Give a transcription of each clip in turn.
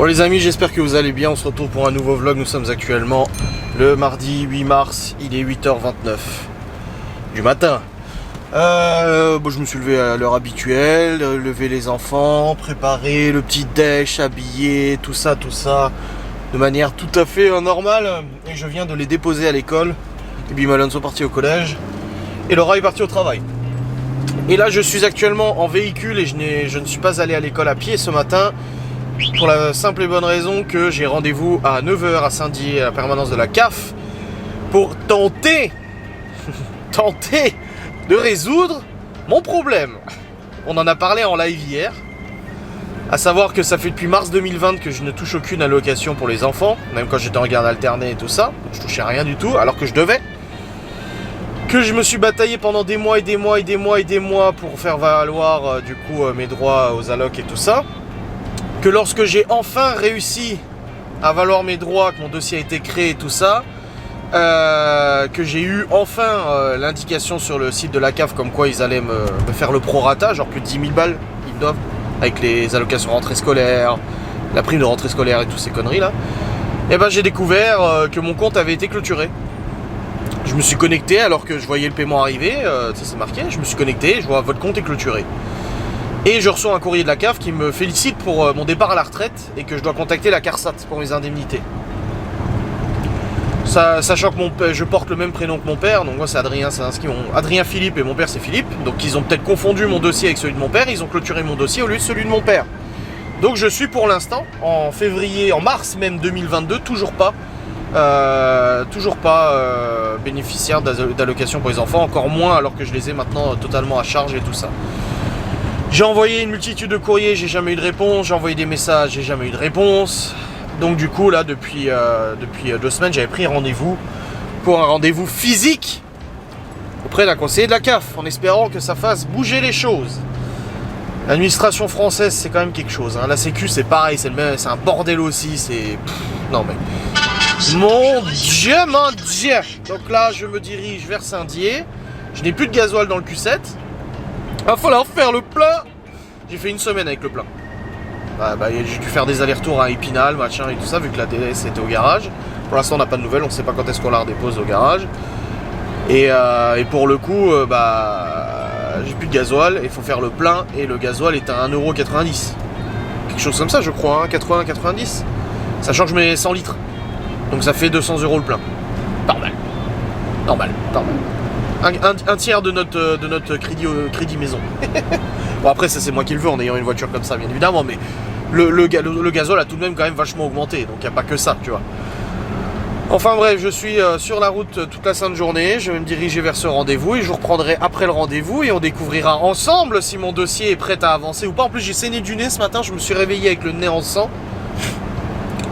Bon les amis, j'espère que vous allez bien, on se retrouve pour un nouveau vlog. Nous sommes actuellement le mardi 8 mars, il est 8h29 du matin. Bon, je me suis levé à l'heure habituelle, lever les enfants, préparer le petit déj, habiller, tout ça, de manière tout à fait normale. Et je viens de les déposer à l'école. Et puis Malone sont partis au collège et Laura est partie au travail. Et là je suis actuellement en véhicule et je ne suis pas allé à l'école à pied ce matin. Pour la simple et bonne raison que j'ai rendez-vous à 9h à Saint-Dié, à la permanence de la CAF, pour tenter de résoudre mon problème. On en a parlé en live hier, à savoir que ça fait depuis mars 2020 que je ne touche aucune allocation pour les enfants, même quand j'étais en garde alternée et tout ça, je touchais rien du tout, alors que je devais. Que je me suis bataillé pendant des mois pour faire valoir mes droits aux allocs et tout ça. Que lorsque j'ai enfin réussi à valoir mes droits, que mon dossier a été créé et tout ça, que j'ai eu enfin l'indication sur le site de la CAF comme quoi ils allaient me faire le prorata, genre plus de 10 000 balles, ils doivent, avec les allocations rentrée scolaire, la prime de rentrée scolaire et toutes ces conneries là, et ben j'ai découvert que mon compte avait été clôturé. Je me suis connecté alors que je voyais le paiement arriver, ça c'est marqué, je me suis connecté, je vois votre compte est clôturé. Et je reçois un courrier de la CAF qui me félicite pour mon départ à la retraite et que je dois contacter la CARSAT pour mes indemnités. Sachant que je porte le même prénom que mon père, donc moi c'est Adrien, c'est inscrit Adrien Philippe et mon père c'est Philippe. Donc ils ont peut-être confondu mon dossier avec celui de mon père, ils ont clôturé mon dossier au lieu de celui de mon père. Donc je suis pour l'instant, en mars même 2022, toujours pas bénéficiaire d'allocation pour les enfants, encore moins alors que je les ai maintenant totalement à charge et tout ça. J'ai envoyé une multitude de courriers, j'ai jamais eu de réponse. J'ai envoyé des messages, j'ai jamais eu de réponse. Donc du coup là, depuis 2 semaines, j'avais pris rendez-vous pour un rendez-vous physique auprès d'un conseiller de la CAF, en espérant que ça fasse bouger les choses. L'administration française, c'est quand même quelque chose. Hein. La Sécu, c'est pareil, c'est un bordel aussi. Non mais mon Dieu. Donc là, je me dirige vers Saint-Dié. Je n'ai plus de gasoil dans le Q7. Va falloir faire le plein. J'ai fait une semaine avec le plein. J'ai dû faire des allers-retours à Épinal, machin et tout ça, vu que la DS était au garage. Pour l'instant on n'a pas de nouvelles, on ne sait pas quand est-ce qu'on la redépose au garage. Et pour le coup, j'ai plus de gasoil, il faut faire le plein et le gasoil est à 1,90€. Quelque chose comme ça je crois, hein, 80-90. Sachant que je mets 100 litres. Donc ça fait 200€ le plein. Normal. Un tiers de notre crédit maison. Bon après ça c'est moi qui le veux en ayant une voiture comme ça bien évidemment, mais le gazole a tout de même quand même vachement augmenté, donc il n'y a pas que ça, tu vois. Enfin bref, je suis sur la route toute la sainte journée, je vais me diriger vers ce rendez-vous et je vous reprendrai après le rendez-vous et on découvrira ensemble si mon dossier est prêt à avancer ou pas. En plus j'ai saigné du nez ce matin, je me suis réveillé avec le nez en sang.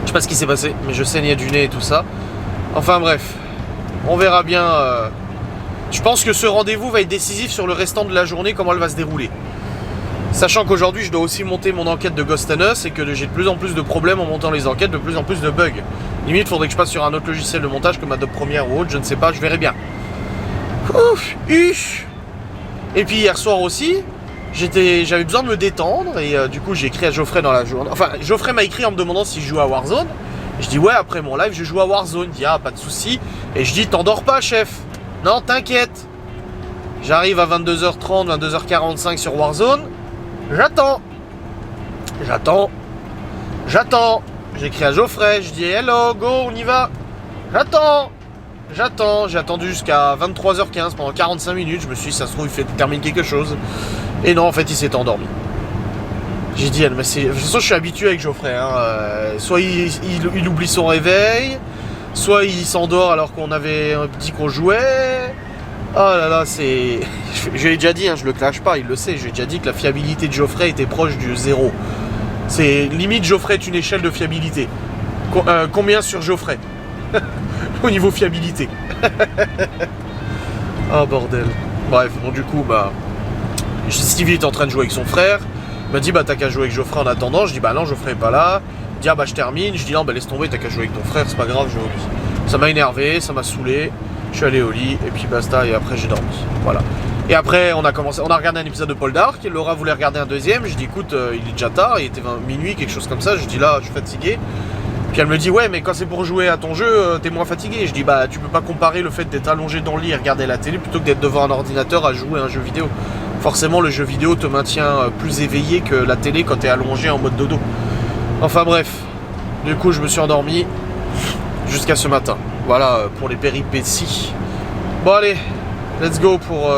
Je sais pas ce qui s'est passé, mais je saignais du nez et tout ça. Enfin bref, on verra bien. Je pense que ce rendez-vous va être décisif sur le restant de la journée, comment elle va se dérouler. Sachant qu'aujourd'hui, je dois aussi monter mon enquête de Ghost and Us et que j'ai de plus en plus de problèmes en montant les enquêtes, de plus en plus de bugs. Limite, il faudrait que je passe sur un autre logiciel de montage comme Adobe Premiere ou autre, je ne sais pas, je verrai bien. Et puis hier soir aussi, j'avais besoin de me détendre et du coup, j'ai écrit à Geoffrey dans la journée. Enfin, Geoffrey m'a écrit en me demandant si je jouais à Warzone. Et je dis ouais, après mon live, je joue à Warzone. Il dit ah, pas de souci. Et je dis t'endors pas, chef. Non, t'inquiète. J'arrive à 22h30, 22h45 sur Warzone. J'attends. J'écris à Geoffrey, je dis hello, go, on y va. J'ai attendu jusqu'à 23h15 pendant 45 minutes. Je me suis dit, ça se trouve, il termine quelque chose. Et non, en fait, il s'est endormi. J'ai dit, mais de toute façon, je suis habitué avec Geoffrey. Hein. Soit il oublie son réveil, soit il s'endort alors qu'on avait dit qu'on jouait. Oh là là, c'est... Je l'ai déjà dit, hein, je le clash pas, il le sait. J'ai déjà dit que la fiabilité de Geoffrey était proche du 0. C'est limite, Geoffrey est une échelle de fiabilité. Combien sur Geoffrey au niveau fiabilité. Oh bordel. Bref, bon du coup, Stevie est en train de jouer avec son frère. Il m'a dit, t'as qu'à jouer avec Geoffrey en attendant. Je dis, non, Geoffrey est pas là. Il dit, je termine. Je dis, non, laisse tomber, t'as qu'à jouer avec ton frère, c'est pas grave, je vais au lit. Ça m'a énervé, ça m'a saoulé. Je suis allé au lit et puis basta et après j'ai dormi. Voilà. Et après, on a regardé un épisode de Paul Dark, et Laura voulait regarder un deuxième. Je dis, écoute, il est déjà tard, il était minuit, quelque chose comme ça. Je dis, là, je suis fatigué. Puis elle me dit, ouais, mais quand c'est pour jouer à ton jeu, t'es moins fatigué. Je dis, bah, tu peux pas comparer le fait d'être allongé dans le lit et regarder la télé plutôt que d'être devant un ordinateur à jouer à un jeu vidéo. Forcément, le jeu vidéo te maintient plus éveillé que la télé quand t'es allongé en mode dodo. Enfin bref, du coup, je me suis endormi jusqu'à ce matin. Voilà pour les péripéties. Bon, allez, let's go pour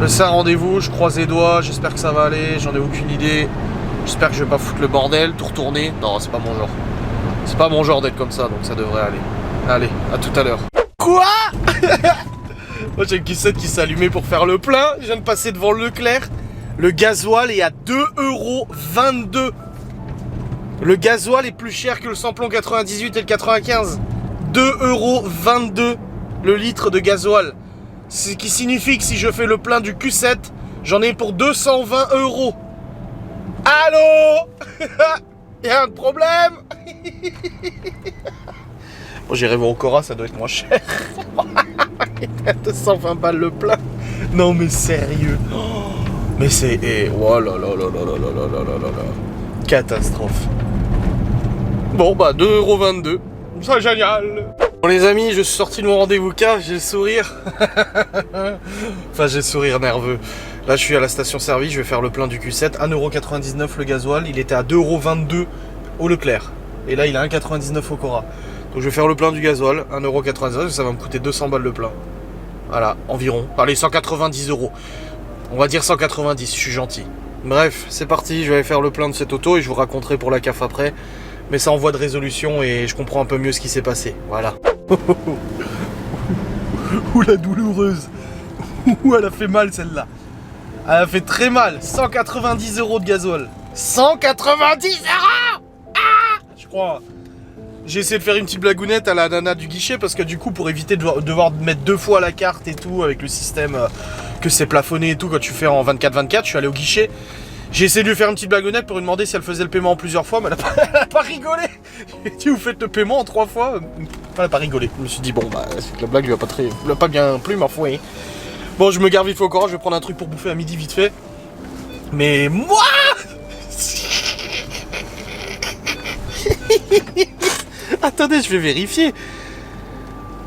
c'est un rendez-vous. Je croise les doigts, j'espère que ça va aller. J'en ai aucune idée. J'espère que je vais pas foutre le bordel, tout retourner. Non, c'est pas mon genre. C'est pas mon genre d'être comme ça, donc ça devrait aller. Allez, à tout à l'heure. Quoi? Moi j'ai une caissette qui s'est allumée pour faire le plein. Je viens de passer devant Leclerc. Le gasoil est à 2,22 €. Le gasoil est plus cher que le samplon 98 et le 95. 2,22 € le litre de gasoil. Ce qui signifie que si je fais le plein du Q7, j'en ai pour 220 €. Allô? Y'a un problème? Bon, j'irai voir au Cora, ça doit être moins cher. 220 balles le plein. Non mais sérieux. Mais c'est... Oh là là là là là là là là là là. Catastrophe. Bon bah 2,22 €. C'est génial. Bon les amis, je suis sorti de mon rendez-vous car j'ai le sourire. Enfin j'ai le sourire nerveux. Là je suis à la station service, je vais faire le plein du Q7. 1,99 € le gasoil, il était à 2,22 € au Leclerc. Et là il est à 1,99 € au Cora. Donc je vais faire le plein du gasoil, 1,99 €, ça va me coûter 200 balles le plein. Voilà, environ. Allez, 190 €. On va dire 190, je suis gentil. Bref, c'est parti, je vais aller faire le plein de cette auto et je vous raconterai pour la CAF après. Mais ça en voie de résolution et je comprends un peu mieux ce qui s'est passé. Voilà. Ouh la douloureuse. Ouh, elle a fait mal celle-là. Elle a fait très mal. 190 € de gasoil. 190 €. Ah, je crois. J'ai essayé de faire une petite blagounette à la nana du guichet parce que du coup, pour éviter de devoir mettre 2 fois la carte et tout, avec le système que c'est plafonné et tout, quand tu fais en 24/24, je suis allé au guichet. J'ai essayé de lui faire une petite blagounette pour lui demander si elle faisait le paiement en plusieurs fois, mais elle a pas rigolé. J'ai dit, vous faites le paiement en 3 fois. Elle a pas rigolé. Je me suis dit, bon, bah, c'est que la blague lui a pas bien plu, ma foi. Bon, je me gare vite fait au Cora, je vais prendre un truc pour bouffer à midi vite fait. Mais moi attendez, je vais vérifier.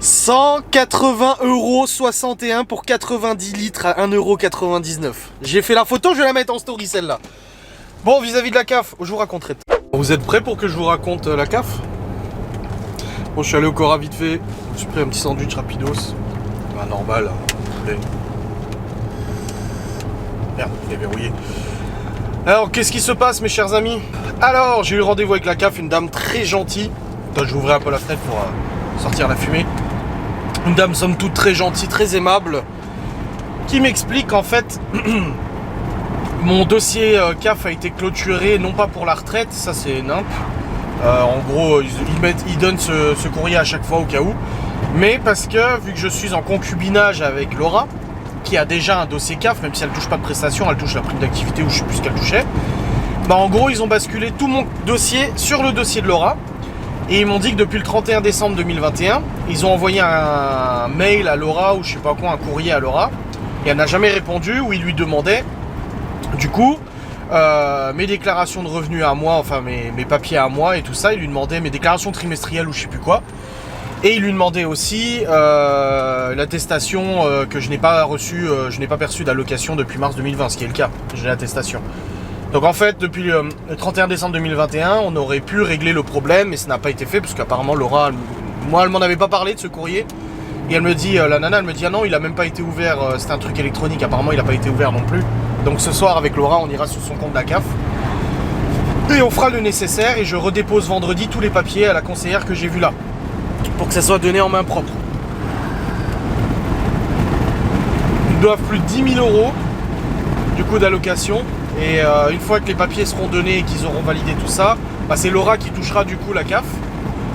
180,61 € pour 90 litres à 1,99 €. J'ai fait la photo, je vais la mettre en story celle-là. Bon, vis-à-vis de la CAF, je vous raconterai. Vous êtes prêts pour que je vous raconte la CAF? Bon, je suis allé au Cora vite fait. Je me suis pris un petit sandwich rapidos. Bah, normal. Hein. Merde, il est verrouillé. Alors, qu'est-ce qui se passe, mes chers amis? Alors, j'ai eu rendez-vous avec la CAF, une dame très gentille. Attends, je vais ouvrir un peu la fenêtre pour sortir la fumée. Une dame, somme toute, très gentille, très aimable, qui m'explique qu'en fait, mon dossier CAF a été clôturé, non pas pour la retraite, ça c'est nimp. En gros, ils donnent ce courrier à chaque fois au cas où. Mais parce que, vu que je suis en concubinage avec Laura, qui a déjà un dossier CAF, même si elle touche pas de prestations, elle touche la prime d'activité ou je sais plus ce qu'elle touchait. Bah en gros, ils ont basculé tout mon dossier sur le dossier de Laura. Et ils m'ont dit que depuis le 31 décembre 2021, ils ont envoyé un mail à Laura ou je sais pas quoi, un courrier à Laura. Et elle n'a jamais répondu, où ils lui demandaient, du coup, mes déclarations de revenus à moi, enfin mes papiers à moi et tout ça. Ils lui demandaient mes déclarations trimestrielles ou je sais plus quoi. Et il lui demandait aussi l'attestation que je n'ai pas reçue, je n'ai pas perçue d'allocation depuis mars 2020, ce qui est le cas, j'ai l'attestation. Donc en fait, depuis le 31 décembre 2021, on aurait pu régler le problème, mais ça n'a pas été fait, parce qu'apparemment Laura, moi elle m'en avait pas parlé de ce courrier, et elle me dit, la nana, elle me dit, ah non, il a même pas été ouvert, c'était un truc électronique, apparemment il n'a pas été ouvert non plus. Donc ce soir, avec Laura, on ira sur son compte de la CAF, et on fera le nécessaire, et je redépose vendredi tous les papiers à la conseillère que j'ai vue là, pour que ça soit donné en main propre. Ils doivent plus de 10 000 € du coup d'allocation. Et une fois que les papiers seront donnés et qu'ils auront validé tout ça, bah c'est Laura qui touchera du coup la CAF.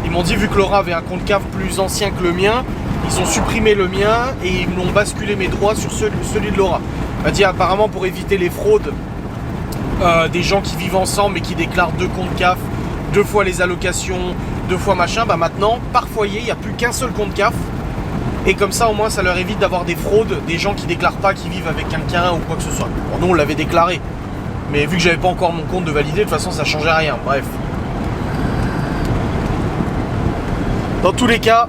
Ils m'ont dit, vu que Laura avait un compte CAF plus ancien que le mien, ils ont supprimé le mien et ils m'ont basculé mes droits sur celui de Laura. Elle m'a dit apparemment pour éviter les fraudes des gens qui vivent ensemble et qui déclarent 2 comptes CAF, 2 fois les allocations, 2 fois machin, bah maintenant par foyer il n'y a plus qu'un seul compte CAF Et comme ça, au moins, ça leur évite d'avoir des fraudes, des gens qui déclarent pas qu'ils vivent avec quelqu'un ou quoi que ce soit. Bon, nous, on l'avait déclaré. Mais vu que j'avais pas encore mon compte de validé, de toute façon, ça changeait rien. Bref. Dans tous les cas,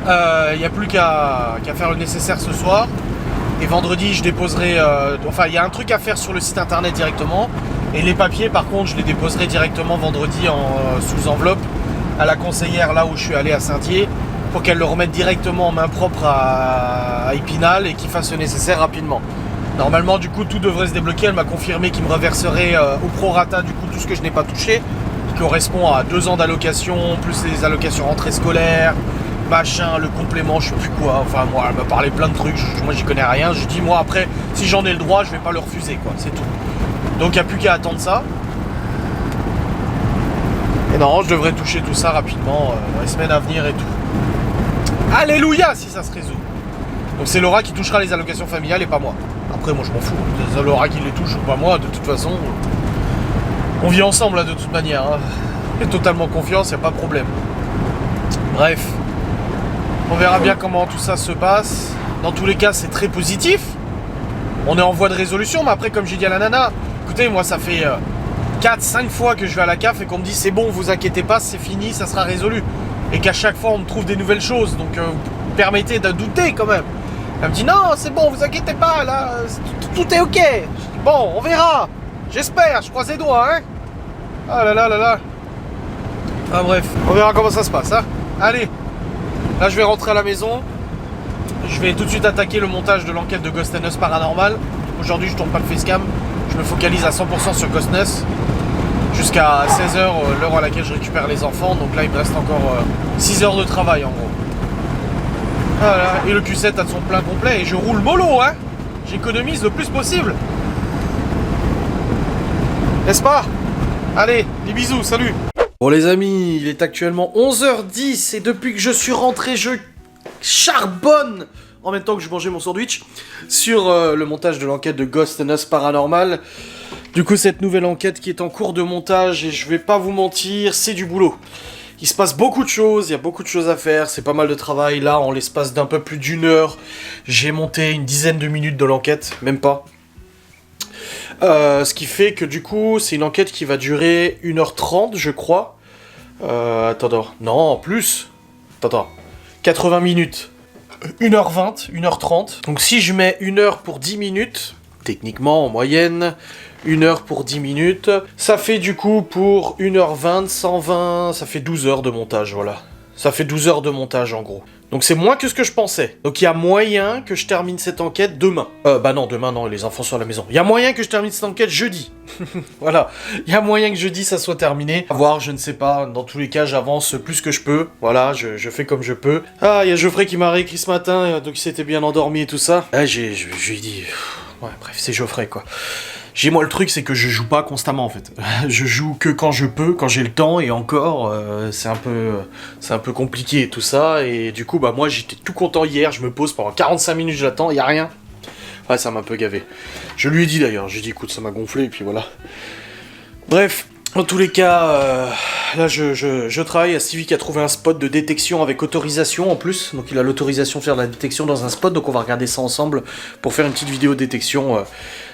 il n'y a plus qu'à faire le nécessaire ce soir. Et vendredi, je déposerai... enfin, il y a un truc à faire sur le site internet directement. Et les papiers, par contre, je les déposerai directement vendredi sous enveloppe à la conseillère, là où je suis allé à Saint-Dié, pour qu'elle le remette directement en main propre à Épinal et qu'il fasse le nécessaire rapidement. Normalement, du coup, tout devrait se débloquer. Elle m'a confirmé qu'il me reverserait au prorata, du coup, tout ce que je n'ai pas touché, qui correspond à 2 ans d'allocation, plus les allocations rentrée scolaire, machin, le complément, je sais plus quoi. Enfin, moi, elle m'a parlé plein de trucs. Moi, j'y connais rien. Je dis, moi, après, si j'en ai le droit, je vais pas le refuser, quoi. C'est tout. Donc, il n'y a plus qu'à attendre ça. Et non, je devrais toucher tout ça rapidement dans les semaines à venir et tout. Alléluia, si ça se résout. Donc, c'est Laura qui touchera les allocations familiales et pas moi. Après, moi, je m'en fous. C'est Laura qui les touche ou pas moi. De toute façon, on vit ensemble, là, de toute manière. Hein. J'ai totalement confiance, il n'y a pas de problème. Bref. On verra bien comment tout ça se passe. Dans tous les cas, c'est très positif. On est en voie de résolution, mais après, comme j'ai dit à la nana, écoutez, moi, ça fait 4-5 fois que je vais à la CAF et qu'on me dit c'est bon, vous inquiétez pas, c'est fini, ça sera résolu. Et qu'à chaque fois, on me trouve des nouvelles choses. Donc, permettez de douter quand même. Elle me dit non, c'est bon, vous inquiétez pas, là, tout est ok. Je dis, bon, on verra. J'espère, je croise les doigts, hein. Ah là là là là. Ah bref, on verra comment ça se passe, hein. Allez. Là, je vais rentrer à la maison. Je vais tout de suite attaquer le montage de l'enquête de Ghost and Us Paranormal. Aujourd'hui, je tourne pas le facecam. Je me focalise à 100% sur Ghost and Us. Jusqu'à 16h, l'heure à laquelle je récupère les enfants. Donc là, il me reste encore 6 heures de travail, en gros. Voilà. Et le Q7 a son plein complet. Et je roule mollo, hein. J'économise le plus possible. N'est-ce pas? Allez, des bisous, salut. Bon les amis, il est actuellement 11h10 et depuis que je suis rentré, je charbonne en même temps que je mangeais mon sandwich sur le montage de l'enquête de Ghost and Us Paranormal. Du coup, cette nouvelle enquête qui est en cours de montage et je vais pas vous mentir, c'est du boulot. Il se passe beaucoup de choses, il y a beaucoup de choses à faire, c'est pas mal de travail. Là, en l'espace d'un peu plus d'une heure, j'ai monté une dizaine de minutes de l'enquête, même pas. Ce qui fait que du coup, c'est une enquête qui va durer 1h30, je crois. Attends, non, plus. Attends, 80 minutes. 1h20, 1h30. Donc si je mets 1 heure pour 10 minutes, techniquement, en moyenne, 1 heure pour 10 minutes, ça fait du coup pour 1h20, 120, ça fait 12 heures de montage, voilà. Ça fait 12 heures de montage, en gros. Donc c'est moins que ce que je pensais. Donc il y a moyen que je termine cette enquête demain. Bah non, demain non, les enfants sont à la maison. Il y a moyen que je termine cette enquête jeudi. Voilà. Il y a moyen que jeudi ça soit terminé. À voir, je ne sais pas. Dans tous les cas, j'avance plus que je peux. Voilà, je fais comme je peux. Ah, il y a Geoffrey qui m'a réécrit ce matin, donc il s'était bien endormi et tout ça. Ah, je lui ai dit... Ouais, bref, c'est Geoffrey, quoi. Moi, le truc, c'est que je joue pas constamment, en fait. Je joue que quand je peux, quand j'ai le temps, et encore, c'est un peu compliqué, tout ça, et du coup, bah, moi, j'étais tout content hier, je me pose pendant 45 minutes, j'attends, y a rien. Ouais, ça m'a un peu gavé. Je lui ai dit, d'ailleurs, j'ai dit, écoute, ça m'a gonflé, et puis voilà. Bref, en tous les cas, là, je travaille à Stevie qui a trouvé un spot de détection avec autorisation, en plus, donc il a l'autorisation de faire de la détection dans un spot, donc on va regarder ça ensemble pour faire une petite vidéo de détection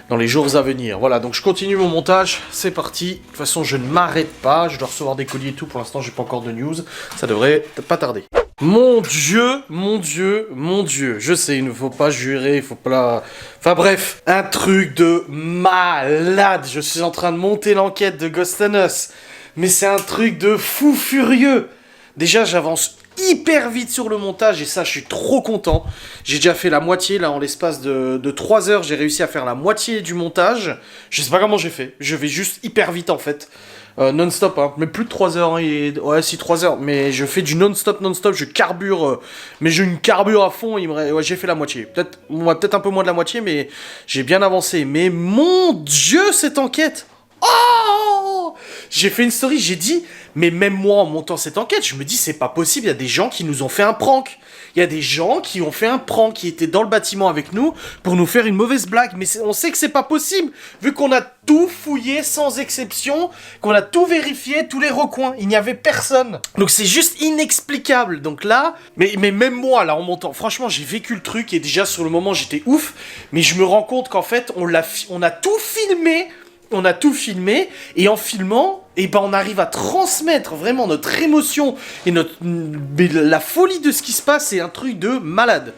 dans les jours à venir. Voilà, donc je continue mon montage, c'est parti. De toute façon, je ne m'arrête pas, je dois recevoir des colis et tout. Pour l'instant, j'ai pas encore de news, ça devrait pas tarder. Mon Dieu, mon Dieu, mon Dieu. Je sais, il ne faut pas jurer, il faut pas... Enfin bref, un truc de malade. Je suis en train de monter l'enquête de Ghost and Us. Mais c'est un truc de fou furieux. Déjà, j'avance hyper vite sur le montage et ça, je suis trop content. J'ai déjà fait la moitié, là, en l'espace de 3 heures, j'ai réussi à faire la moitié du montage. Je sais pas comment j'ai fait. Je vais juste hyper vite, en fait. Non-stop, hein. Mais plus de 3 heures. Hein, ouais, si, 3 heures. Mais je fais du non-stop, je carbure. Mais j'ai une carbure à fond. Ouais, j'ai fait la moitié. Peut-être un peu moins de la moitié, mais j'ai bien avancé. Mais mon Dieu, cette enquête! Oh! J'ai fait une story, j'ai dit, mais même moi en montant cette enquête, je me dis c'est pas possible, il y a des gens qui nous ont fait un prank. Il y a des gens qui ont fait un prank, qui étaient dans le bâtiment avec nous pour nous faire une mauvaise blague. Mais on sait que c'est pas possible, vu qu'on a tout fouillé sans exception, qu'on a tout vérifié, tous les recoins. Il n'y avait personne. Donc c'est juste inexplicable. Donc là, mais même moi, là, en montant, franchement, j'ai vécu le truc et déjà sur le moment, j'étais ouf. Mais je me rends compte qu'en fait, on a tout filmé. On a tout filmé, et en filmant, et ben on arrive à transmettre vraiment notre émotion et la folie de ce qui se passe, c'est un truc de malade.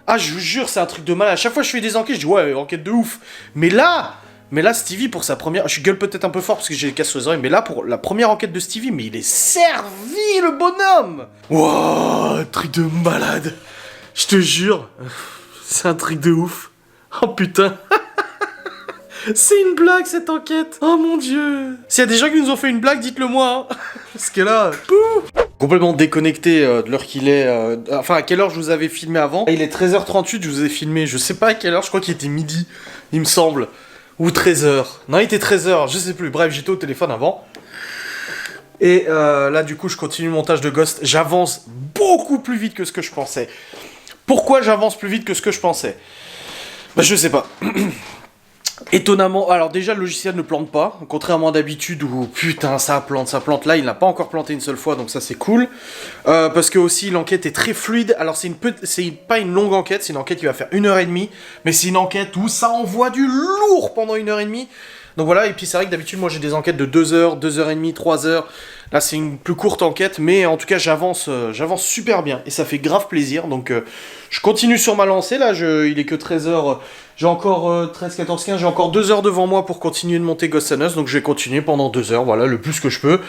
Ah, je vous jure, c'est un truc de malade. À chaque fois que je fais des enquêtes, je dis ouais, enquête de ouf. Mais là, Stevie, pour sa première... Je gueule peut-être un peu fort parce que j'ai les casses sur les oreilles, mais là, pour la première enquête de Stevie, mais il est servi, le bonhomme. Wouah, truc de malade. Je te jure, c'est un truc de ouf. Oh putain. C'est une blague cette enquête. Oh mon dieu. S'il y a des gens qui nous ont fait une blague, dites-le moi. Hein. Parce que là, pouf. Complètement déconnecté de l'heure qu'il est. Enfin, à quelle heure je vous avais filmé avant. Il est 13h38, je vous ai filmé. Je sais pas à quelle heure, je crois qu'il était midi, il me semble. Ou 13h. Non, il était 13h, je sais plus. Bref, j'étais au téléphone avant. Et là, du coup, je continue le montage de Ghost. J'avance beaucoup plus vite que ce que je pensais. Pourquoi j'avance plus vite que ce que je pensais? Bah, je sais pas. Étonnamment, alors déjà le logiciel ne plante pas, contrairement à d'habitude où putain ça plante, là il n'a pas encore planté une seule fois donc ça c'est cool, parce que aussi l'enquête est très fluide, alors c'est pas une longue enquête, c'est une enquête qui va faire 1h30, mais c'est une enquête où ça envoie du lourd pendant 1h30, donc voilà, et puis c'est vrai que d'habitude moi j'ai des enquêtes de 2h, 2h30, 3h, là c'est une plus courte enquête, mais en tout cas j'avance super bien, et ça fait grave plaisir, donc je continue sur ma lancée, là il est que 13h, j'ai encore 13, 14, 15, j'ai encore 2 heures devant moi pour continuer de monter Ghost and Us, donc je vais continuer pendant 2 heures, voilà, le plus que je peux.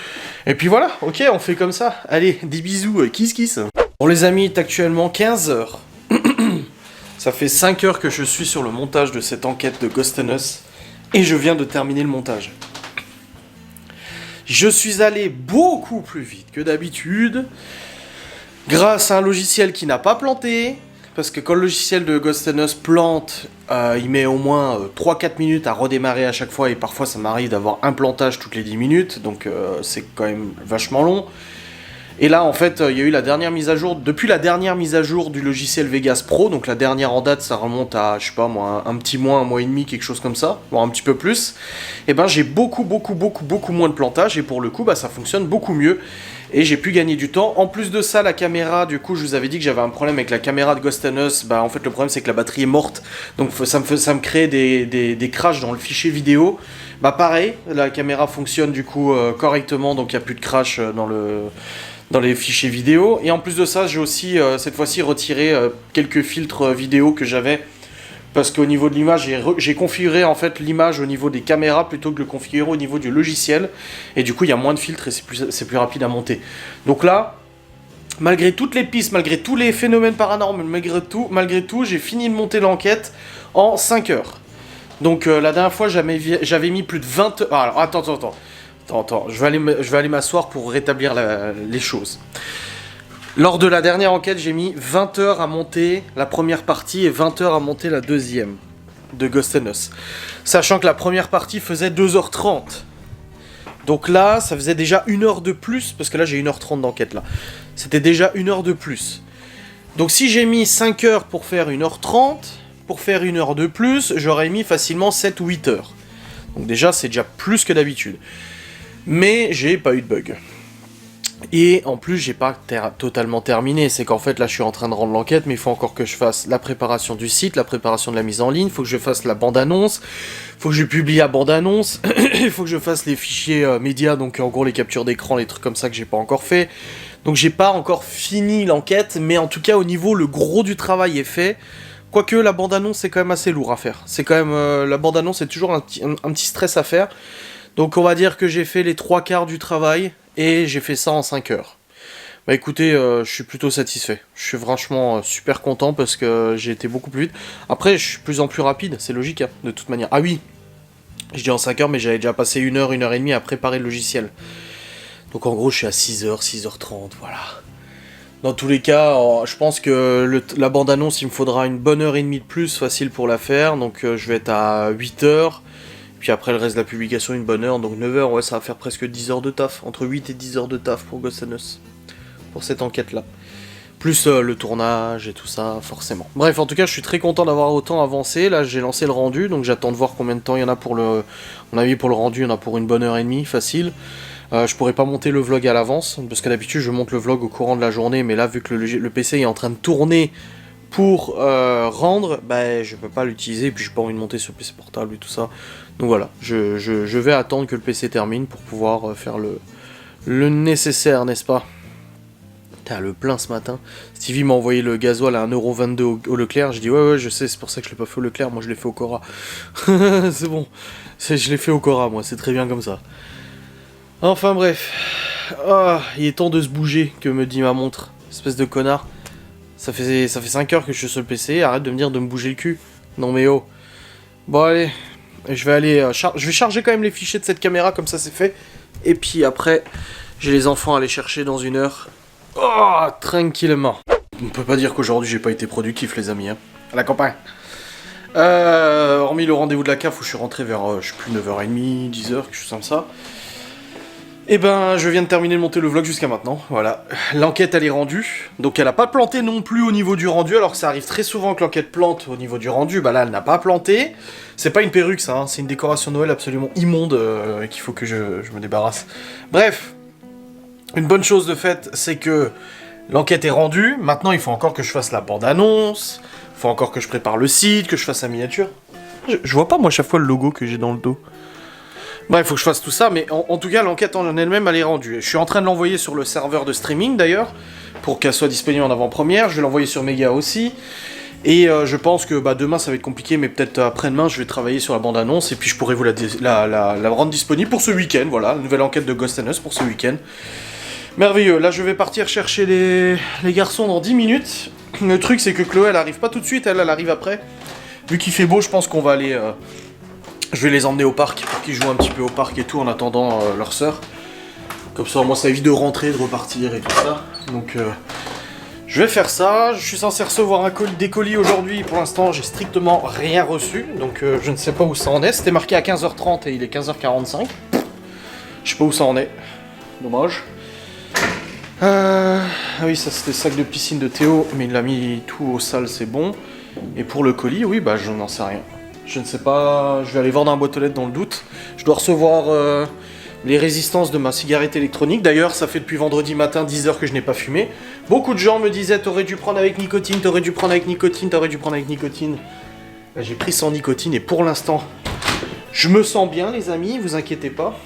Et puis voilà, ok, on fait comme ça. Allez, des bisous, kiss. Bon les amis, il est actuellement 15 heures. Ça fait 5 heures que je suis sur le montage de cette enquête de Ghost and Us, et je viens de terminer le montage. Je suis allé beaucoup plus vite que d'habitude, grâce à un logiciel qui n'a pas planté. Parce que quand le logiciel de Ghost and Us plante, il met au moins 3-4 minutes à redémarrer à chaque fois, et parfois ça m'arrive d'avoir un plantage toutes les 10 minutes, donc c'est quand même vachement long. Et là en fait, il y a eu la dernière mise à jour, depuis la dernière mise à jour du logiciel Vegas Pro, donc la dernière en date, ça remonte à, je sais pas moi, un petit mois, un mois et demi, quelque chose comme ça, voire un petit peu plus, et ben j'ai beaucoup moins de plantage, et pour le coup, bah ça fonctionne beaucoup mieux. Et j'ai pu gagner du temps. En plus de ça, la caméra, du coup, je vous avais dit que j'avais un problème avec la caméra de Ghost and Us. Bah, en fait, le problème, c'est que la batterie est morte. Donc, ça me crée des crashs dans le fichier vidéo. Bah, pareil, la caméra fonctionne, du coup, correctement. Donc, il n'y a plus de crash dans les fichiers vidéo. Et en plus de ça, j'ai aussi, cette fois-ci, retiré quelques filtres vidéo que j'avais. Parce qu'au niveau de l'image, j'ai configuré en fait l'image au niveau des caméras plutôt que de le configurer au niveau du logiciel. Et du coup, il y a moins de filtres et c'est plus rapide à monter. Donc là, malgré toutes les pistes, malgré tous les phénomènes paranormaux, malgré tout, j'ai fini de monter l'enquête en 5 heures. Donc la dernière fois, j'avais mis plus de 20 heures... Ah, alors, attends, je vais aller m'asseoir pour rétablir les choses. Lors de la dernière enquête, j'ai mis 20 heures à monter la première partie et 20 heures à monter la deuxième de Ghost and Us. Sachant que la première partie faisait 2h30. Donc là, ça faisait déjà 1 heure de plus, parce que là j'ai 1h30 d'enquête là. C'était déjà 1 heure de plus. Donc si j'ai mis 5 heures pour faire 1h30, pour faire 1 heure de plus, j'aurais mis facilement 7 ou 8 heures. Donc déjà, c'est déjà plus que d'habitude. Mais j'ai pas eu de bug. Et en plus, j'ai pas totalement terminé. C'est qu'en fait, là, je suis en train de rendre l'enquête, mais il faut encore que je fasse la préparation du site, la préparation de la mise en ligne, il faut que je fasse la bande-annonce, il faut que je publie la bande-annonce, il faut que je fasse les fichiers médias, donc en gros les captures d'écran, les trucs comme ça que j'ai pas encore fait. Donc j'ai pas encore fini l'enquête, mais en tout cas, au niveau, le gros du travail est fait. Quoique la bande-annonce, c'est quand même assez lourd à faire. C'est quand même... la bande-annonce, c'est toujours un petit stress à faire. Donc on va dire que j'ai fait les 3/4 du travail, et j'ai fait ça en 5 heures. Bah écoutez, je suis plutôt satisfait. Je suis franchement super content parce que j'ai été beaucoup plus vite. Après, je suis de plus en plus rapide, c'est logique, hein, de toute manière. Ah oui, je dis en 5 heures, mais j'avais déjà passé 1 heure, 1 heure et demie à préparer le logiciel. Donc en gros, je suis à 6h, 6h30, voilà. Dans tous les cas, je pense que la bande-annonce, il me faudra une bonne heure et demie de plus, facile pour la faire. Donc je vais être à 8 heures. Puis après le reste de la publication, une bonne heure. Donc 9 heures, ouais, ça va faire presque 10 heures de taf. Entre 8 et 10 heures de taf pour Ghost and Us. Pour cette enquête-là. Plus le tournage et tout ça, forcément. Bref, en tout cas, je suis très content d'avoir autant avancé. Là, j'ai lancé le rendu, donc j'attends de voir combien de temps il y en a pour le... On a vu pour le rendu, il y en a pour une bonne heure et demie, facile. Je pourrais pas monter le vlog à l'avance, parce que d'habitude, je monte le vlog au courant de la journée, mais là, vu que le PC est en train de tourner pour rendre, bah, je peux pas l'utiliser, puis j'ai pas envie de monter sur le PC portable et tout ça. Donc voilà, je vais attendre que le PC termine pour pouvoir faire le nécessaire, n'est-ce pas? T'as le plein ce matin. Stevie m'a envoyé le gasoil à 1,22€ au Leclerc. Je dis ouais, je sais, c'est pour ça que je l'ai pas fait au Leclerc. Moi, je l'ai fait au Cora. C'est bon. Je l'ai fait au Cora, moi. C'est très bien comme ça. Enfin, bref. Ah, il est temps de se bouger, que me dit ma montre. Espèce de connard. Ça fait 5 heures que je suis sur le PC. Arrête de me dire de me bouger le cul. Non, mais oh. Bon, allez. Je vais aller... je vais charger quand même les fichiers de cette caméra, comme ça, c'est fait. Et puis après, j'ai les enfants à aller chercher dans 1 heure. Oh, tranquillement. On peut pas dire qu'aujourd'hui j'ai pas été productif, les amis, hein. À la campagne. Hormis le rendez-vous de la CAF où je suis rentré vers, je sais plus, 9h30, 10h, quelque chose comme ça. Et ben, je viens de terminer de monter le vlog jusqu'à maintenant, voilà. L'enquête, elle est rendue. Donc elle a pas planté non plus au niveau du rendu, alors que ça arrive très souvent que l'enquête plante au niveau du rendu. Bah là, elle n'a pas planté. C'est pas une perruque, ça, hein. C'est une décoration Noël absolument immonde qu'il faut que je me débarrasse. Bref. Une bonne chose de fait, c'est que l'enquête est rendue. Maintenant, il faut encore que je fasse la bande-annonce. Il faut encore que je prépare le site, que je fasse la miniature. Je vois pas, moi, chaque fois, le logo que j'ai dans le dos. Bref, il faut que je fasse tout ça, mais en tout cas, l'enquête en elle-même, elle est rendue. Je suis en train de l'envoyer sur le serveur de streaming, d'ailleurs, pour qu'elle soit disponible en avant-première. Je vais l'envoyer sur Mega aussi. Et je pense que demain, ça va être compliqué, mais peut-être après-demain, je vais travailler sur la bande-annonce, et puis je pourrai vous la rendre disponible pour ce week-end. Voilà, la nouvelle enquête de Ghost and Us pour ce week-end. Merveilleux, là je vais partir chercher les garçons dans 10 minutes. Le truc c'est que Chloé elle arrive pas tout de suite, elle arrive après. Vu qu'il fait beau, je pense qu'on va aller... je vais les emmener au parc, pour qu'ils jouent un petit peu au parc et tout en attendant leur sœur. Comme ça, moi ça évite de rentrer, de repartir et tout ça. Donc je vais faire ça, je suis censé recevoir des colis aujourd'hui. Pour l'instant j'ai strictement rien reçu, donc je ne sais pas où ça en est. C'était marqué à 15h30 et il est 15h45. Je sais pas où ça en est, dommage. Ah oui, ça c'était le sac de piscine de Théo, mais il l'a mis tout au sale, c'est bon. Et pour le colis, oui, je n'en sais rien. Je ne sais pas, je vais aller voir dans la boîte aux lettres dans le doute. Je dois recevoir les résistances de ma cigarette électronique. D'ailleurs, ça fait depuis vendredi matin 10 heures que je n'ai pas fumé. Beaucoup de gens me disaient, t'aurais dû prendre avec nicotine, t'aurais dû prendre avec nicotine, t'aurais dû prendre avec nicotine. J'ai pris sans nicotine et pour l'instant, je me sens bien les amis, vous inquiétez pas.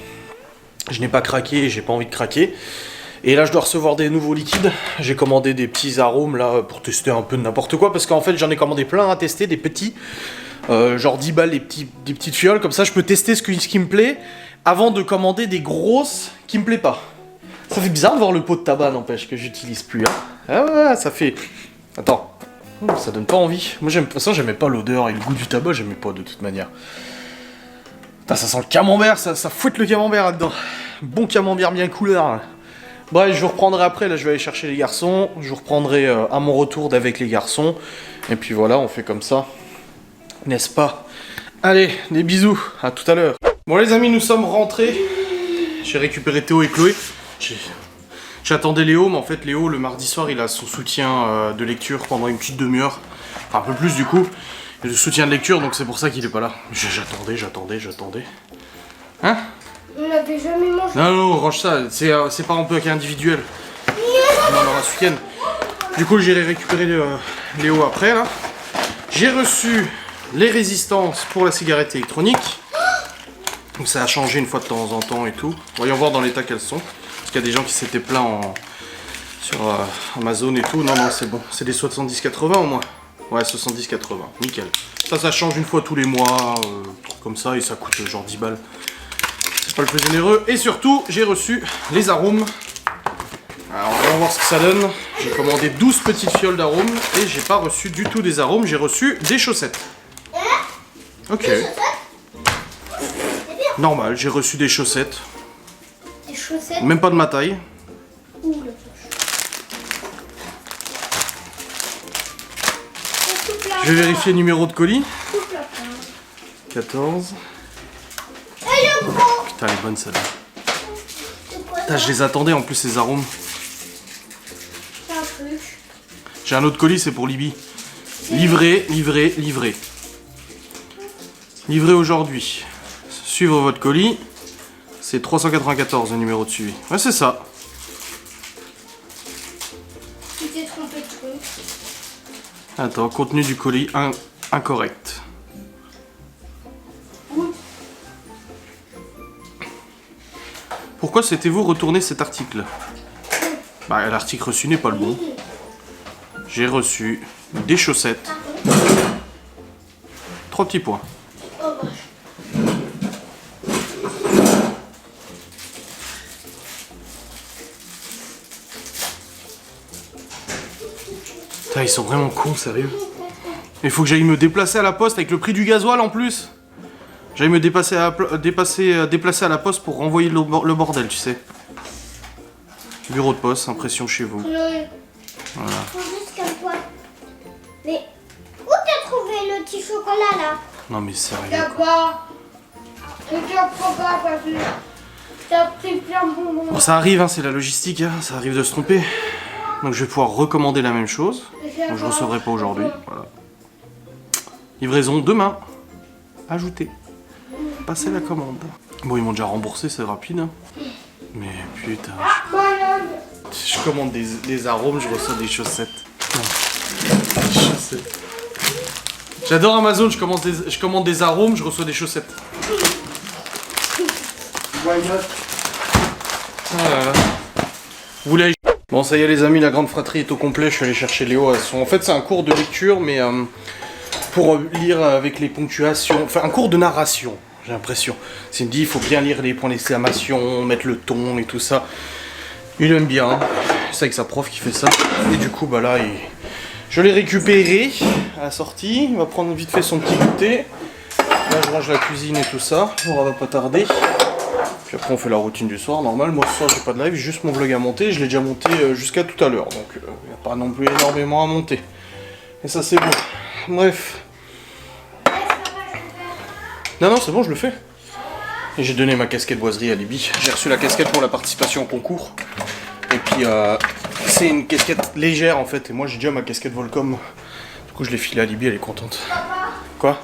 Je n'ai pas craqué et j'ai pas envie de craquer. Et là je dois recevoir des nouveaux liquides, j'ai commandé des petits arômes là pour tester un peu de n'importe quoi, parce qu'en fait j'en ai commandé plein à tester, des petits, genre 10 balles des petites fioles, comme ça je peux tester ce qui me plaît, avant de commander des grosses qui me plaît pas. Ça fait bizarre de voir le pot de tabac, n'empêche, que j'utilise plus, hein. Ah ouais, ça fait... Attends, ça donne pas envie. Moi de toute façon j'aimais pas l'odeur et le goût du tabac, j'aimais pas de toute manière. Putain, ça sent le camembert, ça fouette le camembert là-dedans. Bon camembert bien couleur, hein. Bref, je vous reprendrai après, là je vais aller chercher les garçons, je vous reprendrai à mon retour d'avec les garçons, et puis voilà, on fait comme ça, n'est-ce pas? Allez, des bisous, à tout à l'heure. Bon les amis, nous sommes rentrés, j'ai récupéré Théo et Chloé, j'attendais Léo, mais en fait Léo, le mardi soir, il a son soutien de lecture pendant une petite demi-heure, enfin un peu plus du coup, le soutien de lecture, donc c'est pour ça qu'il est pas là. J'attendais. Hein? On n'avait jamais mangé. Non, range ça, c'est pas un peu individuel. On en aura ce week-end. Du coup, j'irai récupérer Léo après, là. J'ai reçu les résistances pour la cigarette électronique. Donc ça a changé une fois de temps en temps et tout. Voyons voir dans l'état qu'elles sont. Parce qu'il y a des gens qui s'étaient plaints sur Amazon et tout. Non, c'est bon. C'est des 70-80 au moins. Ouais, 70-80. Nickel. Ça change une fois tous les mois. Comme ça, et ça coûte genre 10 balles. C'est pas le plus généreux. Et surtout, j'ai reçu les arômes. Alors, on va voir ce que ça donne. J'ai commandé 12 petites fioles d'arômes et j'ai pas reçu du tout des arômes, j'ai reçu des chaussettes. Ok. Normal, j'ai reçu des chaussettes. Des chaussettes? Même pas de ma taille. Ouh, la Je vais vérifier le numéro de colis. 14. Putain, elle est bonne celle-là. C'est quoi Putain, ça? je les attendais en plus ces arômes. C'est un truc. J'ai un autre colis, c'est pour Libye. Livré, livré, livré. Livré aujourd'hui. Suivre votre colis. C'est 394 le numéro de suivi. Ouais, c'est ça. Tu t'es trompé de truc. Attends, contenu du colis incorrect. Pourquoi souhaitez-vous retourner cet article? Bah, l'article reçu n'est pas le bon. J'ai reçu des chaussettes. 3 petits points. Oh vache. Putain, ils sont vraiment cons, sérieux. Il faut que j'aille me déplacer à la poste avec le prix du gasoil en plus. J'aille me déplacer à la poste pour renvoyer le bordel, tu sais. Bureau de poste, impression chez vous. Non. Voilà. Faut juste calme-toi. Mais où t'as trouvé le petit chocolat là? Non mais sérieux. T'as quoi. pas. Et tu apprends pas parce que t'as pris plein de bonbons. Bon, ça arrive, hein, c'est la logistique, hein, ça arrive de se tromper. Donc je vais pouvoir recommander la même chose. Donc je recevrai pas aujourd'hui. Voilà. Livraison demain. Ajouter. Passer la commande. Bon, ils m'ont déjà remboursé, c'est rapide. Hein. Mais putain. Malade. Je commande des arômes, je reçois des chaussettes. Non. Des chaussettes. J'adore Amazon, je commande des arômes, je reçois des chaussettes. Ah là là. Vous voulez... Bon, ça y est les amis, la grande fratrie est au complet, je suis allé chercher Léo. En fait, c'est un cours de lecture, mais pour lire avec les ponctuations, enfin un cours de narration, j'ai l'impression. Il me dit, il faut bien lire les points d'exclamation, mettre le ton et tout ça. Il aime bien, c'est avec sa prof qui fait ça. Et du coup, bah là, je l'ai récupéré à la sortie, il va prendre vite fait son petit goûter. Là, je range la cuisine et tout ça, on va pas tarder. Puis après on fait la routine du soir, normal. Moi ce soir j'ai pas de live, j'ai juste mon vlog à monter. Je l'ai déjà monté jusqu'à tout à l'heure, donc il n'y a pas non plus énormément à monter. Et ça c'est bon. Bref. Non, c'est bon, je le fais. Et j'ai donné ma casquette boiserie à Libye. J'ai reçu la casquette pour la participation au concours. Et puis c'est une casquette légère en fait. Et moi j'ai déjà ma casquette Volcom. Du coup je l'ai filée à Libye, elle est contente. Quoi?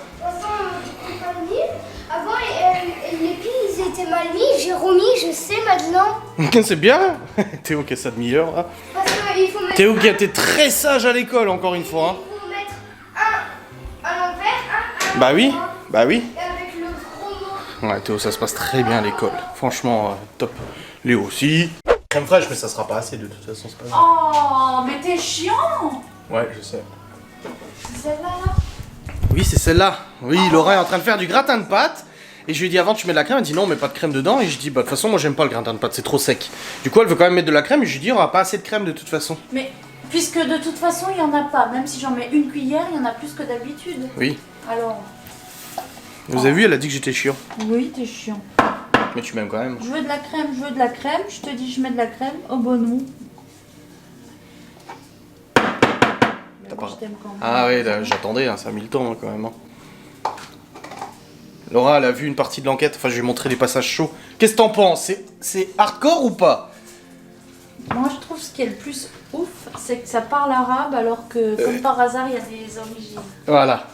Avant, les piles ils étaient mal mis, j'ai remis, je sais maintenant. C'est bien. Théo qui a sa demi-heure là. Parce qu'il faut mettre. Théo qui a été très sage à l'école encore une fois. Hein. Il faut mettre un à l'envers, un Bah oui, bah oui. et avec le gros mot. Ouais, Théo, ça se passe très bien à l'école. Franchement, top. Léo aussi. Crème fraîche, mais ça sera pas assez de toute façon, c'est pas grave. Oh, mais t'es chiant! Ouais, je sais. C'est celle-là, là? Oui, c'est celle-là. Oui, Laura est en train de faire du gratin de pâtes. Et je lui ai dit avant, tu mets de la crème. Elle dit non, on met pas de crème dedans. Et je dis, bah, de toute façon, moi, j'aime pas le gratin de pâtes, c'est trop sec. Du coup, elle veut quand même mettre de la crème. Et je lui dis, on aura pas assez de crème de toute façon. Mais puisque de toute façon, il y en a pas. Même si j'en mets une cuillère, il y en a plus que d'habitude. Oui. Alors. Vous avez vu, elle a dit que j'étais chiant. Oui, t'es chiant. Mais tu m'aimes quand même. Je veux de la crème, je veux de la crème. Je te dis, je mets de la crème. Oh bon, non. Mais moi, pas- je t'aime quand même. Ah ouais, là, j'attendais, hein, ça a mis le temps hein, quand même. Hein. Laura, elle a vu une partie de l'enquête. Enfin, je lui ai montré les passages chauds. Qu'est-ce que t'en penses? C'est hardcore ou pas? Moi, je trouve ce qui est le plus ouf, c'est que ça parle arabe alors que, comme par hasard, il y a des origines. Voilà.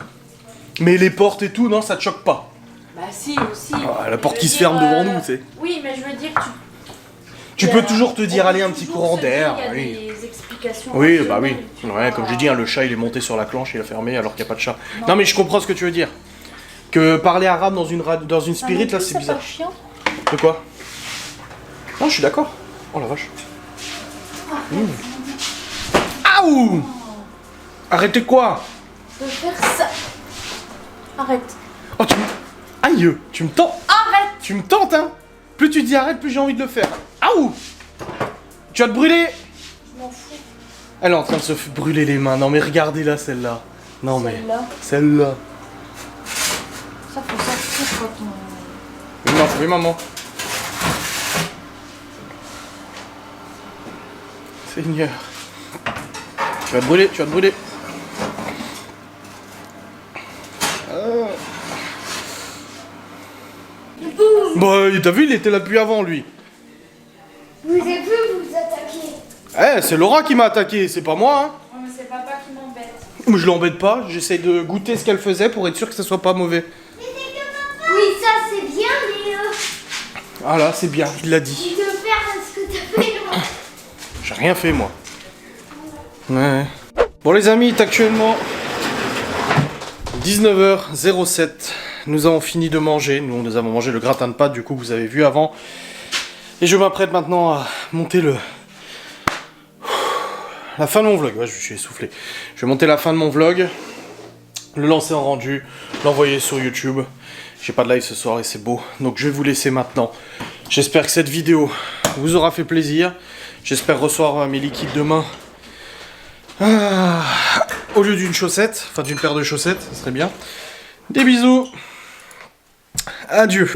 Mais les portes et tout, non, ça te choque pas. Bah si, aussi. Ah, la Je porte veux qui se dire, ferme devant nous, tu sais. Oui, mais je veux dire, Tu peux toujours te dire, allez, un petit courant d'air. Il y a Oui, des explications. oui bah oui. rationnelles, tu Ouais, vois. comme j'ai dit, hein, le chat il est monté sur la planche, il a fermé alors qu'il n'y a pas de chat. Non, mais je comprends ce que tu veux dire. Que parler arabe dans une Ça spirit, non là, plus, c'est bizarre. pas chiant. De quoi? Non, je suis d'accord. Oh la vache. Aouh! Arrêtez quoi? De faire ça. Arrête. Oh, aïe! Tu me tentes? Arrête. Tu me tentes, hein? Plus tu dis arrête, plus j'ai envie de le faire. Aouh! Tu vas te brûler? Je m'en fous. Elle est en train de se brûler les mains. Non, mais regardez-là, celle-là. Non, mais. Celle-là. Celle-là. Ça faut sortir quand on... Oui, non, oui, maman. Seigneur. Tu vas te brûler, tu vas te brûler. Bah, t'as vu, il était là depuis avant, lui. Vous avez pu vous attaquer. Eh, c'est Laura qui m'a attaqué, c'est pas moi, hein. Ouais, mais c'est papa qui m'embête. Mais je l'embête pas, j'essaye de goûter ce qu'elle faisait pour être sûr que ça soit pas mauvais. Oui, ça c'est bien, mais Voilà, c'est bien, il l'a dit. tu peux faire ce que t'as fait. Non. J'ai rien fait, moi. Ouais. Bon, les amis, il est actuellement 19h07. Nous avons fini de manger. Nous avons mangé le gratin de pâtes, du coup, que vous avez vu avant. Et je m'apprête maintenant à monter la fin de mon vlog. Ouais, je suis essoufflé. Je vais monter la fin de mon vlog, le lancer en rendu, l'envoyer sur YouTube. J'ai pas de live ce soir et c'est beau. Donc je vais vous laisser maintenant. J'espère que cette vidéo vous aura fait plaisir. J'espère recevoir mes liquides demain. Au lieu d'une chaussette, enfin d'une paire de chaussettes, ça serait bien. Des bisous. Adieu.